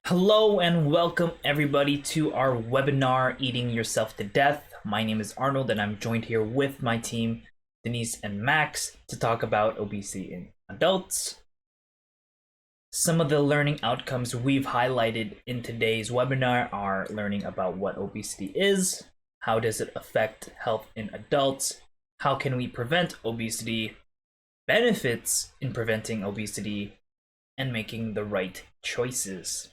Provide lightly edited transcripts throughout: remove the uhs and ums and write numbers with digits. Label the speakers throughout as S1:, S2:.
S1: Hello and welcome everybody to our webinar, Eating Yourself to Death. My name is Arnold and I'm joined here with my team, Denise and Max, to talk about obesity in adults. Some of the learning outcomes we've highlighted in today's webinar are learning about what obesity is, how does it affect health in adults, how can we prevent obesity, benefits in preventing obesity, and making the right choices.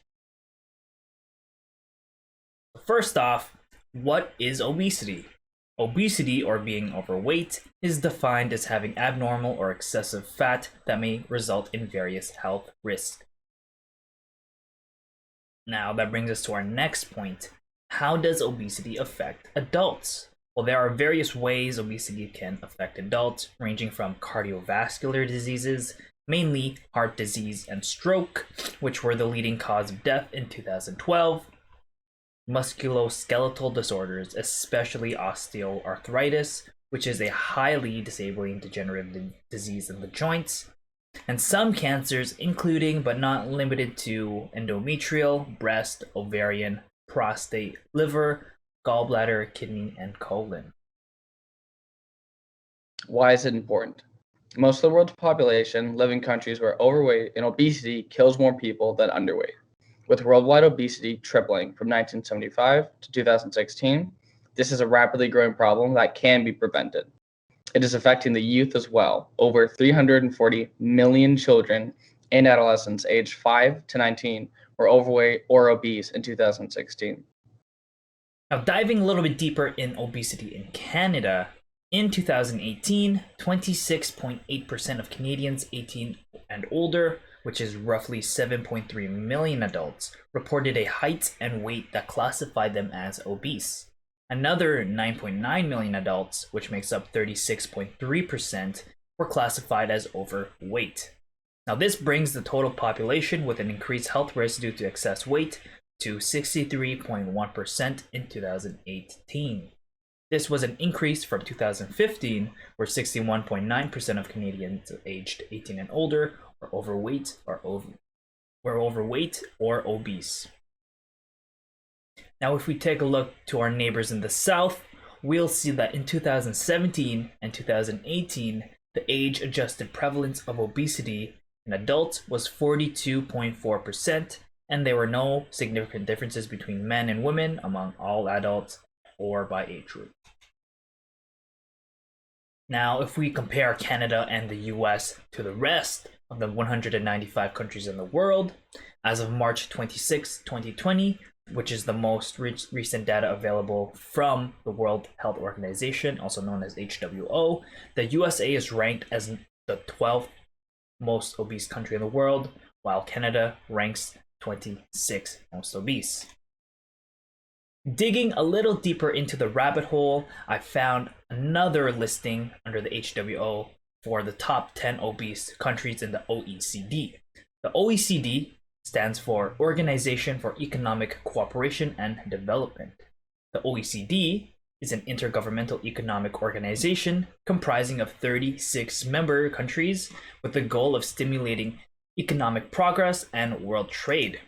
S1: First off, what is obesity? Obesity, or being overweight, is defined as having abnormal or excessive fat that may result in various health risks. Now, that brings us to our next point. How does obesity affect adults? Well, there are various ways obesity can affect adults, ranging from cardiovascular diseases, mainly heart disease and stroke, which were the leading cause of death in 2012, musculoskeletal disorders, especially osteoarthritis, which is a highly disabling degenerative disease in the joints, and some cancers, including but not limited to endometrial, breast, ovarian, prostate, liver, gallbladder, kidney, and colon.
S2: Why is it important? Most of the world's population live in countries where overweight and obesity kills more people than underweight. With worldwide obesity tripling from 1975 to 2016, this is a rapidly growing problem that can be prevented. It is affecting the youth as well. Over 340 million children and adolescents aged 5 to 19 were overweight or obese in 2016.
S1: Now, diving a little bit deeper in obesity in Canada, in 2018, 26.8% of Canadians 18 and older, which is roughly 7.3 million adults, reported a height and weight that classified them as obese. Another 9.9 million adults, which makes up 36.3%, were classified as overweight. Now, this brings the total population with an increased health risk due to excess weight to 63.1% in 2018. This was an increase from 2015, where 61.9% of Canadians aged 18 and older were overweight or obese. Now, if we take a look to our neighbors in the South, we'll see that in 2017 and 2018, the age-adjusted prevalence of obesity in adults was 42.4%, and there were no significant differences between men and women among all adults or by age group. Now, if we compare Canada and the US to the rest of the 195 countries in the world, as of March 26, 2020, which is the most recent data available from the World Health Organization, also known as WHO, the USA is ranked as the 12th most obese country in the world, while Canada ranks 26th most obese. Digging a little deeper into the rabbit hole, I found another listing under the WHO for the top 10 obese countries in the OECD. The OECD stands for Organization for Economic Cooperation and Development. The OECD is an intergovernmental economic organization comprising of 36 member countries with the goal of stimulating economic progress and world trade.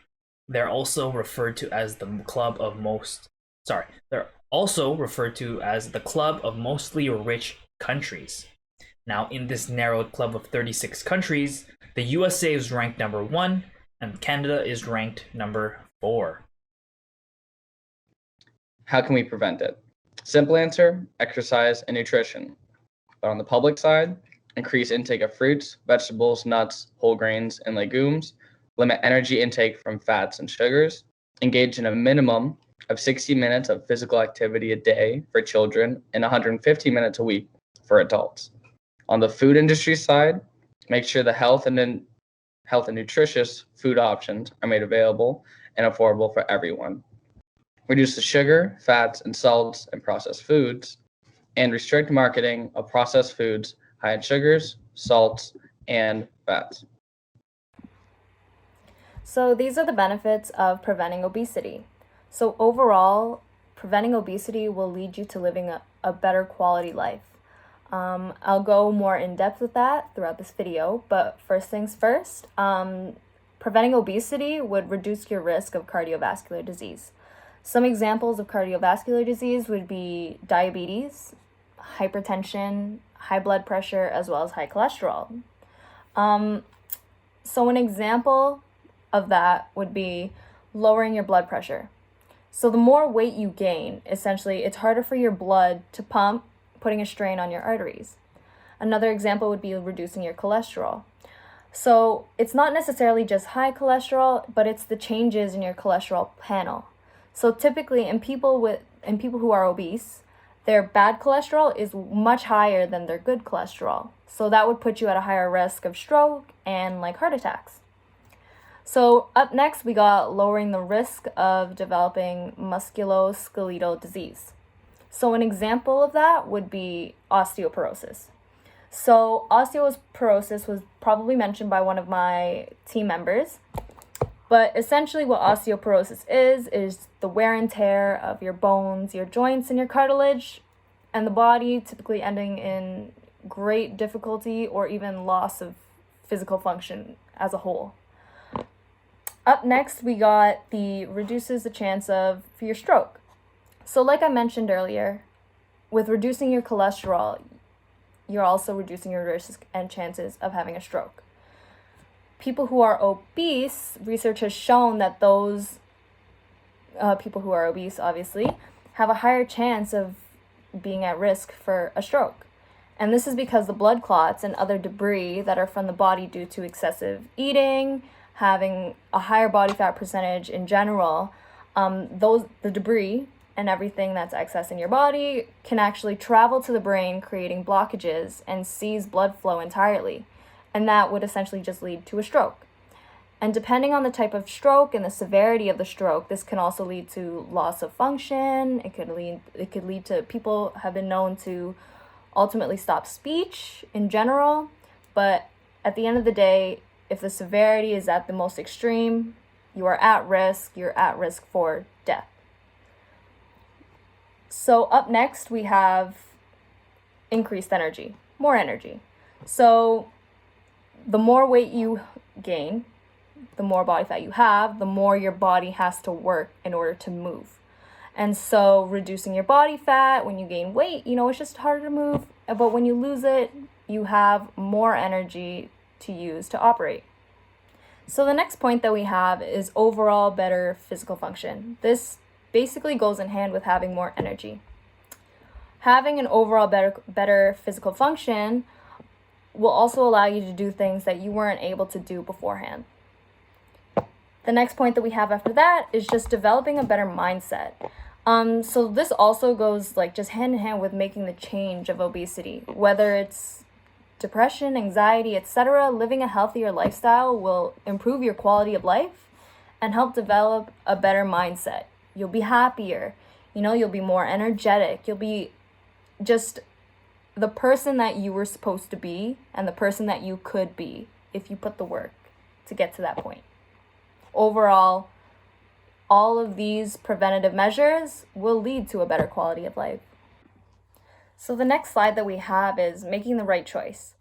S1: They're also referred to as the club of mostly rich countries. Now, in this narrowed club of 36 countries, the USA is ranked number 1 and Canada is ranked number 4.
S2: How can we prevent it? Simple answer, exercise and nutrition. But on the public side, increase intake of fruits, vegetables, nuts, whole grains, and legumes, limit energy intake from fats and sugars, engage in a minimum of 60 minutes of physical activity a day for children and 150 minutes a week for adults. On the food industry side, make sure the health and nutritious food options are made available and affordable for everyone. Reduce the sugar, fats, and salts in processed foods, and restrict marketing of processed foods high in sugars, salts, and fats.
S3: So these are the benefits of preventing obesity. So overall, preventing obesity will lead you to living a better quality life. I'll go more in depth with that throughout this video, but first things first, preventing obesity would reduce your risk of cardiovascular disease. Some examples of cardiovascular disease would be diabetes, hypertension, high blood pressure, as well as high cholesterol. So an example of that would be lowering your blood pressure. So the more weight you gain, essentially, it's harder for your blood to pump, putting a strain on your arteries. Another example would be reducing your cholesterol. So it's not necessarily just high cholesterol, but it's the changes in your cholesterol panel. So typically in people who are obese, their bad cholesterol is much higher than their good cholesterol. So that would put you at a higher risk of stroke and like heart attacks. So up next, we got lowering the risk of developing musculoskeletal disease. So an example of that would be osteoporosis. So osteoporosis was probably mentioned by one of my team members. But essentially what osteoporosis is the wear and tear of your bones, your joints, and your cartilage, and the body typically ending in great difficulty or even loss of physical function as a whole. Up next, we got reduces the chance for your stroke. So like I mentioned earlier, with reducing your cholesterol, you're also reducing your risk and chances of having a stroke. People who are obese, research has shown that those people who are obese, obviously, have a higher chance of being at risk for a stroke. And this is because the blood clots and other debris that are from the body due to excessive eating, having a higher body fat percentage in general, the debris and everything that's excess in your body can actually travel to the brain, creating blockages and seize blood flow entirely. And that would essentially just lead to a stroke. And depending on the type of stroke and the severity of the stroke, this can also lead to loss of function. It could lead to people have been known to ultimately stop speech in general. But at the end of the day, if the severity is at the most extreme, you are at risk. You're at risk for death. So up next, we have increased energy, more energy. So the more weight you gain, the more body fat you have, the more your body has to work in order to move. And so reducing your body fat, when you gain weight, it's just harder to move. But when you lose it, you have more energy to use to operate. So the next point that we have is overall better physical function. This basically goes in hand with having more energy. Having an overall better physical function will also allow you to do things that you weren't able to do beforehand. The next point that we have after that is just developing a better mindset. So this also goes just hand in hand with making the change of obesity, whether it's depression, anxiety, etc. Living a healthier lifestyle will improve your quality of life and help develop a better mindset. You'll be happier, you'll be more energetic, you'll be just the person that you were supposed to be and the person that you could be if you put the work to get to that point. Overall, all of these preventative measures will lead to a better quality of life. So the next slide that we have is making the right choice.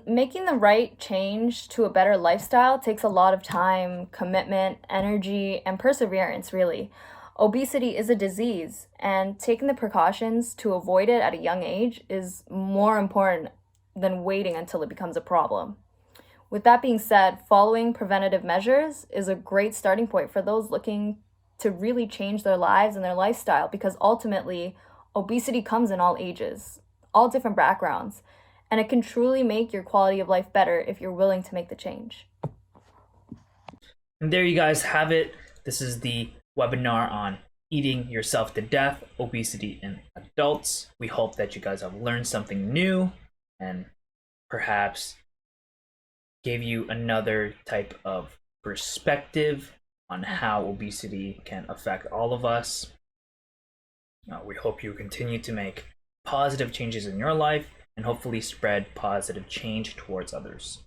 S3: Making the right change to a better lifestyle takes a lot of time, commitment, energy, and perseverance, really. Obesity is a disease, and taking the precautions to avoid it at a young age is more important than waiting until it becomes a problem. With that being said, following preventative measures is a great starting point for those looking to really change their lives and their lifestyle, because ultimately, obesity comes in all ages, all different backgrounds, and it can truly make your quality of life better if you're willing to make the change.
S1: And there you guys have it. This is the webinar on eating yourself to death, obesity in adults. We hope that you guys have learned something new and perhaps gave you another type of perspective on how obesity can affect all of us. We hope you continue to make positive changes in your life and hopefully spread positive change towards others.